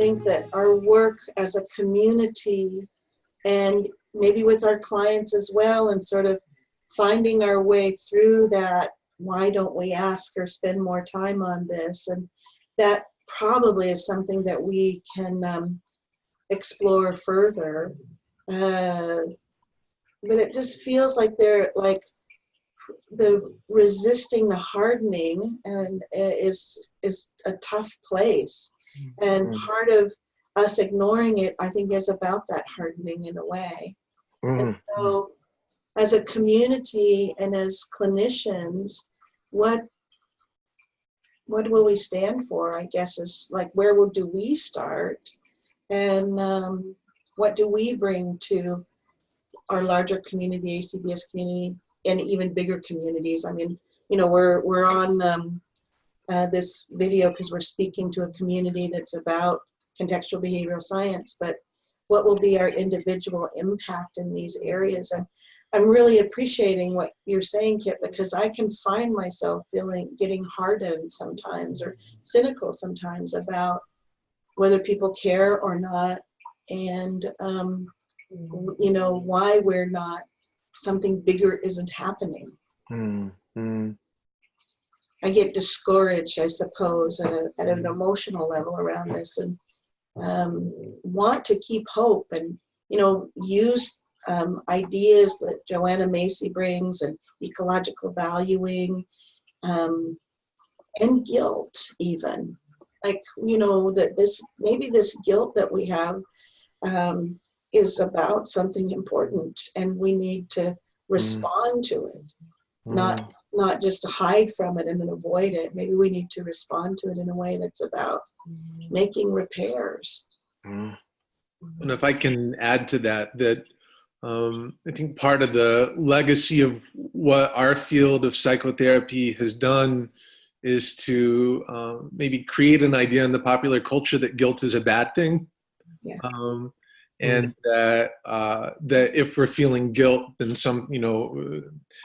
think that our work as a community, and maybe with our clients as well, and sort of finding our way through that, why don't we ask or spend more time on this? And that probably is something that we can explore further. But it just feels like they're like the resisting the hardening and is a tough place. And part of us ignoring it, I think, is about that hardening in a way. And so as a community and as clinicians, what will we stand for, I guess, is like, where do we start? And what do we bring to our larger community, ACBS community, and even bigger communities? I mean, you know, we're on this video because we're speaking to a community that's about contextual behavioral science, but what will be our individual impact in these areas? And I'm really appreciating what you're saying, Kit, because I can find myself getting hardened sometimes or cynical sometimes about whether people care or not, and you know, why we're not, something bigger isn't happening. I get discouraged, I suppose, at an emotional level around this, and want to keep hope and, you know, use ideas that Joanna Macy brings, and ecological valuing, and guilt even. Like, you know, that maybe this guilt that we have is about something important, and we need to respond to it, not just to hide from it and then avoid it. Maybe we need to respond to it in a way that's about making repairs. And if I can add to that, I think part of the legacy of what our field of psychotherapy has done is to maybe create an idea in the popular culture that guilt is a bad thing. Yeah. And that if we're feeling guilt, then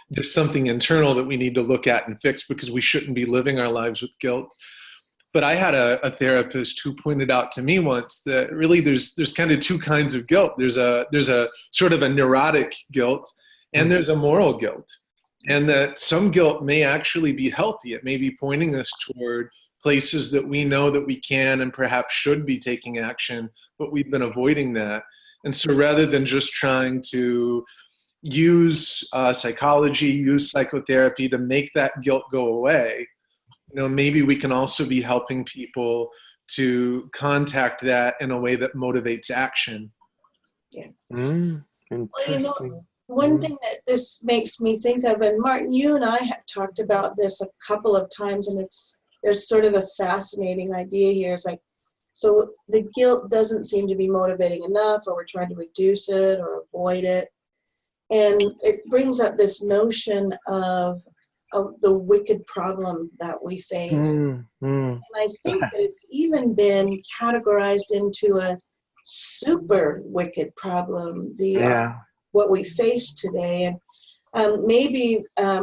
there's something internal that we need to look at and fix, because we shouldn't be living our lives with guilt. But I had a therapist who pointed out to me once that really there's kind of two kinds of guilt. There's a sort of a neurotic guilt, and there's a moral guilt. And that some guilt may actually be healthy. It may be pointing us toward places that we know that we can and perhaps should be taking action, but we've been avoiding that. And so rather than just trying to use psychology, use psychotherapy to make that guilt go away, you know, maybe we can also be helping people to contact that in a way that motivates action. Yeah. Interesting. Well, you know, one thing that this makes me think of, and Martin, you and I have talked about this a couple of times, and there's sort of a fascinating idea here. It's like, so the guilt doesn't seem to be motivating enough, or we're trying to reduce it or avoid it. And it brings up this notion of the wicked problem that we face. And I think that it's even been categorized into a super wicked problem, what we face today. And maybe I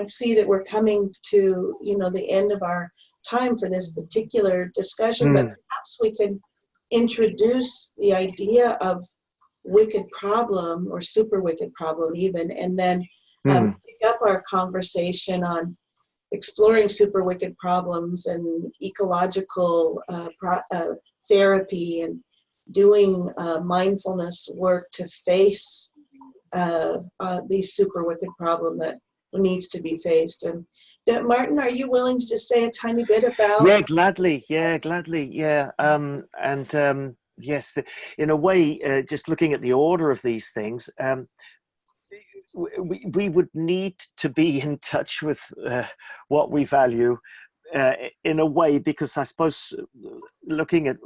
see that we're coming to, you know, the end of our time for this particular discussion, but perhaps we could introduce the idea of wicked problem, or super wicked problem even, and then pick up our conversation on exploring super wicked problems and ecological therapy, and doing mindfulness work to face these super wicked problem that needs to be faced. And Martin, are you willing to just say a tiny bit about? Yeah, gladly. Yeah. Yes, in a way, just looking at the order of these things, we would need to be in touch with what we value in a way, because I suppose looking at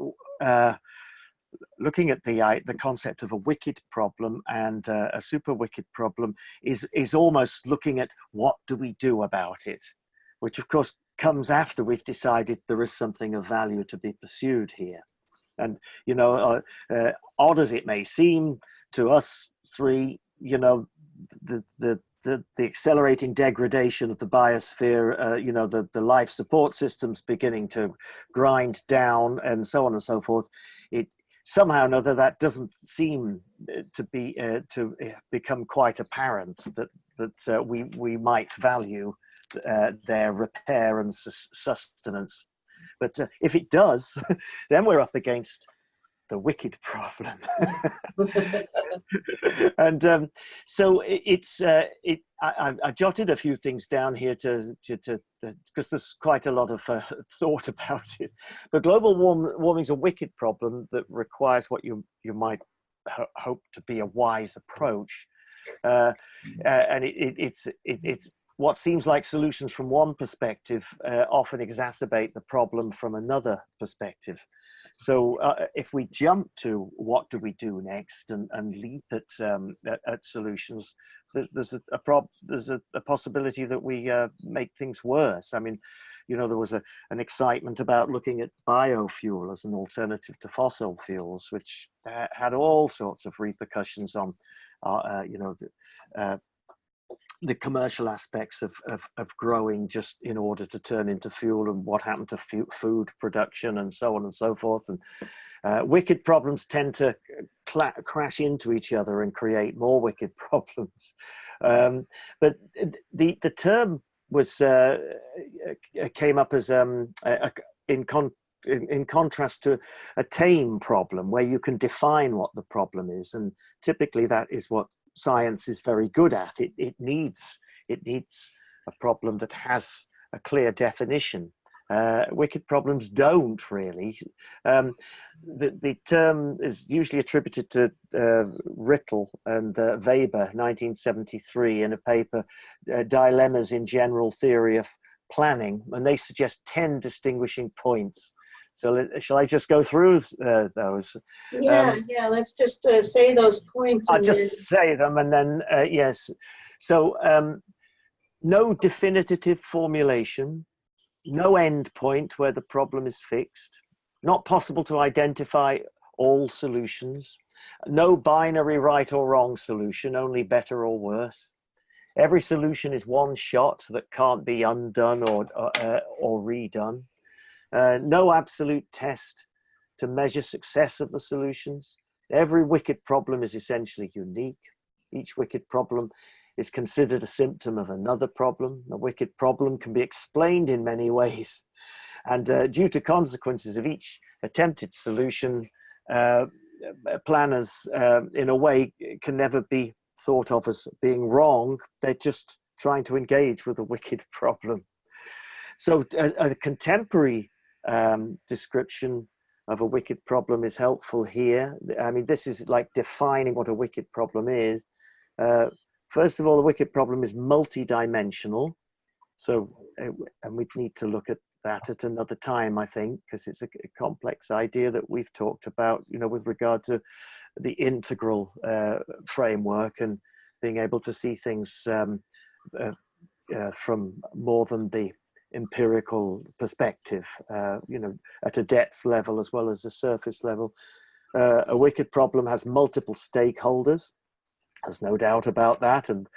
the concept of a wicked problem and a super wicked problem is almost looking at what do we do about it, which of course comes after we've decided there is something of value to be pursued here. And, you know, odd as it may seem to us three, you know, the the accelerating degradation of the biosphere, you know, the life support systems beginning to grind down, and so on and so forth. It somehow or another, that doesn't seem to be to become quite apparent that we might value their repair and sustenance. But if it does, then we're up against the wicked problem. And so I jotted a few things down here to because there's quite a lot of thought about it. But global warming is a wicked problem that requires what you might hope to be a wise approach, and it's what seems like solutions from one perspective often exacerbate the problem from another perspective. So if we jump to what do we do next and leap at solutions, there's a possibility that we make things worse. I mean, you know, there was an excitement about looking at biofuel as an alternative to fossil fuels, which had all sorts of repercussions on, you know, the commercial aspects of growing just in order to turn into fuel, and what happened to food production, and so on and so forth. And wicked problems tend to crash into each other and create more wicked problems. But the term was came up as in contrast to a tame problem, where you can define what the problem is, and typically that is what science is very good at. It needs a problem that has a clear definition. Wicked problems don't really. The term is usually attributed to Rittel and Weber, 1973, in a paper, Dilemmas in General Theory of Planning, and they suggest 10 distinguishing points. So shall I just go through those? Yeah, let's just say those points. I'll just say them, and then, yes. So no definitive formulation, no end point where the problem is fixed, not possible to identify all solutions, no binary right or wrong solution, only better or worse. Every solution is one shot that can't be undone or redone. No absolute test to measure success of the solutions. Every wicked problem is essentially unique. Each wicked problem is considered a symptom of another problem. A wicked problem can be explained in many ways. And due to consequences of each attempted solution, planners, in a way, can never be thought of as being wrong. They're just trying to engage with a wicked problem. So a contemporary description of a wicked problem is helpful here. I mean, this is like defining what a wicked problem is. First of all, a wicked problem is multi-dimensional. So, and we'd need to look at that at another time, I think, because it's a complex idea that we've talked about, you know, with regard to the integral framework and being able to see things from more than the empirical perspective, you know, at a depth level as well as a surface level. A wicked problem has multiple stakeholders. There's no doubt about that, and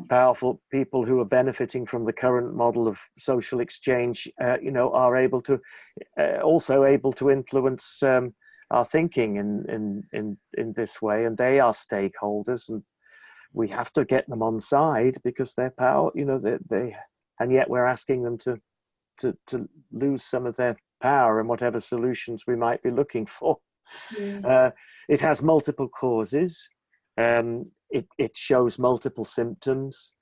powerful people who are benefiting from the current model of social exchange, you know, are able to also able to influence our thinking in this way, and they are stakeholders, and we have to get them on side because they're power, you know, they and yet we're asking them to lose some of their power in whatever solutions we might be looking for. Yeah. It has multiple causes. It shows multiple symptoms.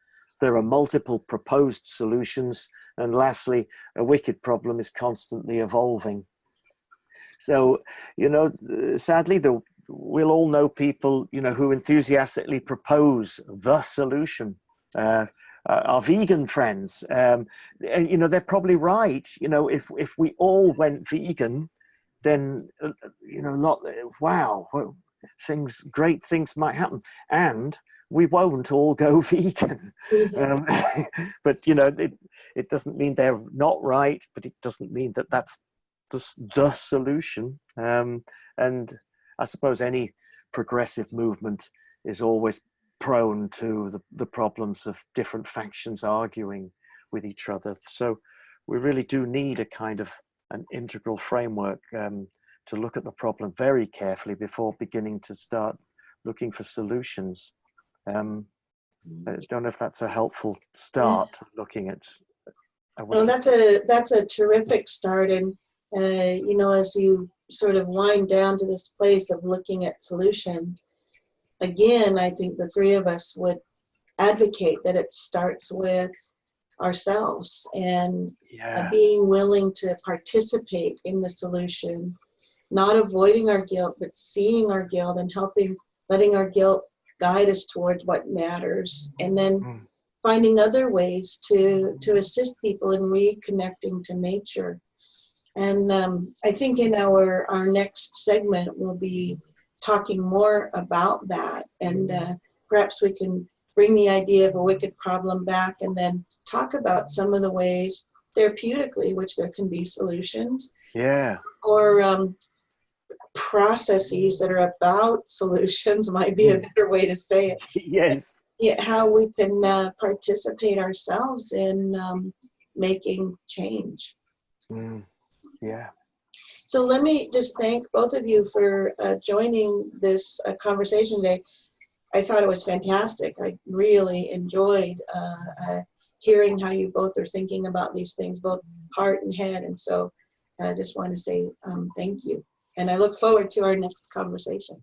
There are multiple proposed solutions. And lastly, a wicked problem is constantly evolving. So, you know, sadly, we'll all know people, you know, who enthusiastically propose the solution. Our vegan friends, and, you know, they're probably right. You know, if we all went vegan, then, you know, wow, great things might happen. And we won't all go vegan. But, you know, it doesn't mean they're not right, but it doesn't mean that that's the solution. And I suppose any progressive movement is always prone to the problems of different factions arguing with each other. So we really do need a kind of an integral framework to look at the problem very carefully before beginning to start looking for solutions. I don't know if that's a helpful start to looking at. Well, that's a terrific start, and you know, as you sort of wind down to this place of looking at solutions, again, I think the three of us would advocate that it starts with ourselves and being willing to participate in the solution, not avoiding our guilt, but seeing our guilt and letting our guilt guide us towards what matters, and then finding other ways to assist people in reconnecting to nature. And I think in our next segment, we'll be talking more about that, and perhaps we can bring the idea of a wicked problem back and then talk about some of the ways therapeutically which there can be solutions. Or processes that are about solutions might be a better way to say it. Yes. Yeah, how we can participate ourselves in making change. Yeah. So let me just thank both of you for joining this conversation today. I thought it was fantastic. I really enjoyed hearing how you both are thinking about these things, both heart and head. And so I just want to say thank you. And I look forward to our next conversation.